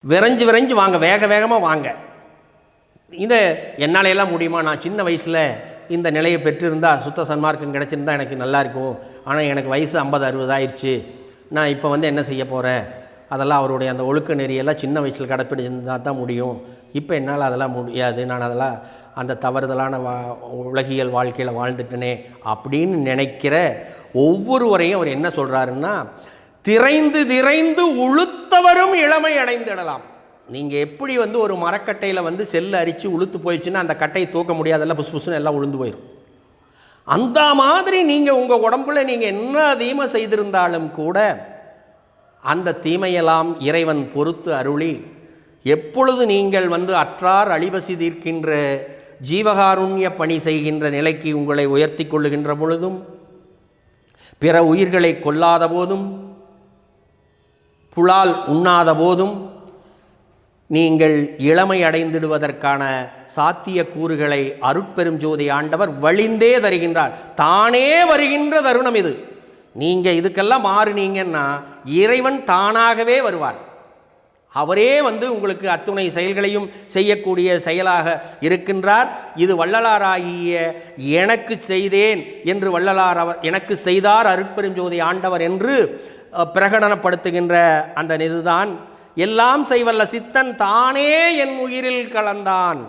விரைஞ்சு விரைஞ்சு வாங்க, வேக வேகமாக வாங்க. இந்த என்னால் எல்லாம் முடியுமா? நான் சின்ன வயசில் இந்த நிலையை பெற்றிருந்தால், சுத்த சன்மார்க்கம் கிடச்சிருந்தா எனக்கு நல்லா இருக்கும். ஆனால் எனக்கு வயசு 50-60 ஆயிடுச்சு. நான் இப்போ என்ன செய்ய போகிறேன்? அதெல்லாம் அவருடைய அந்த ஒழுக்க நெறியெல்லாம் சின்ன வயசில் கடைப்பிடிச்சிருந்தால் தான் முடியும். இப்போ என்னால் அதெல்லாம் முடியாது. நான் அதெல்லாம் அந்த தவறுதலான உலகியல் வாழ்க்கையில் வாழ்ந்துட்டேனே அப்படின்னு நினைக்கிற ஒவ்வொருவரையும் அவர் என்ன சொல்கிறாருன்னா, திரைந்து திரைந்து உளுத்தவரும் இளமை அடைந்திடலாம். நீங்கள் எப்படி ஒரு மரக்கட்டையில் செல்லு அரித்து உளுத்து போயிடுச்சுன்னா அந்த கட்டையை தூக்க முடியாதெல்லாம் புசு புசுன்னு எல்லாம் உளுந்து போயிடும். அந்த மாதிரி நீங்கள் உங்கள் உடம்புல நீங்கள் என்ன தீமை செய்திருந்தாலும் கூட அந்த தீமையெல்லாம் இறைவன் பொறுத்து அருளி, எப்பொழுது நீங்கள் அற்றார் அழிவசி தீர்க்கின்ற ஜீவகாருண்ய பணி செய்கின்ற நிலைக்கு உங்களை உயர்த்தி கொள்ளுகின்ற பொழுதும், பிற உயிர்களை கொல்லாத போதும், புலால் உண்ணாத போதும் நீங்கள் இளமை அடைந்திடுவதற்கான சாத்திய கூறுகளை அருட்பெரும் ஜோதி ஆண்டவர் வழிந்தே தருகின்றார். தானே வருகின்ற தருணம் இது. நீங்கள் இதுக்கெல்லாம் மாறுனீங்கன்னா இறைவன் தானாகவே வருவார். அவரே உங்களுக்கு அத்துணை செயல்களையும் செய்யக்கூடிய செயலாக இருக்கின்றார். இது வள்ளலாராகிய எனக்கு செய்தேன் என்று வள்ளலார் அவர் எனக்கு செய்தார் அருட்பெரும் ஜோதி ஆண்டவர் என்று பிரகடனப்படுத்துகின்ற அந்த இதுதான். எல்லாம் செய்வல்ல சித்தன் தானே என் உயிரில் கலந்தான்.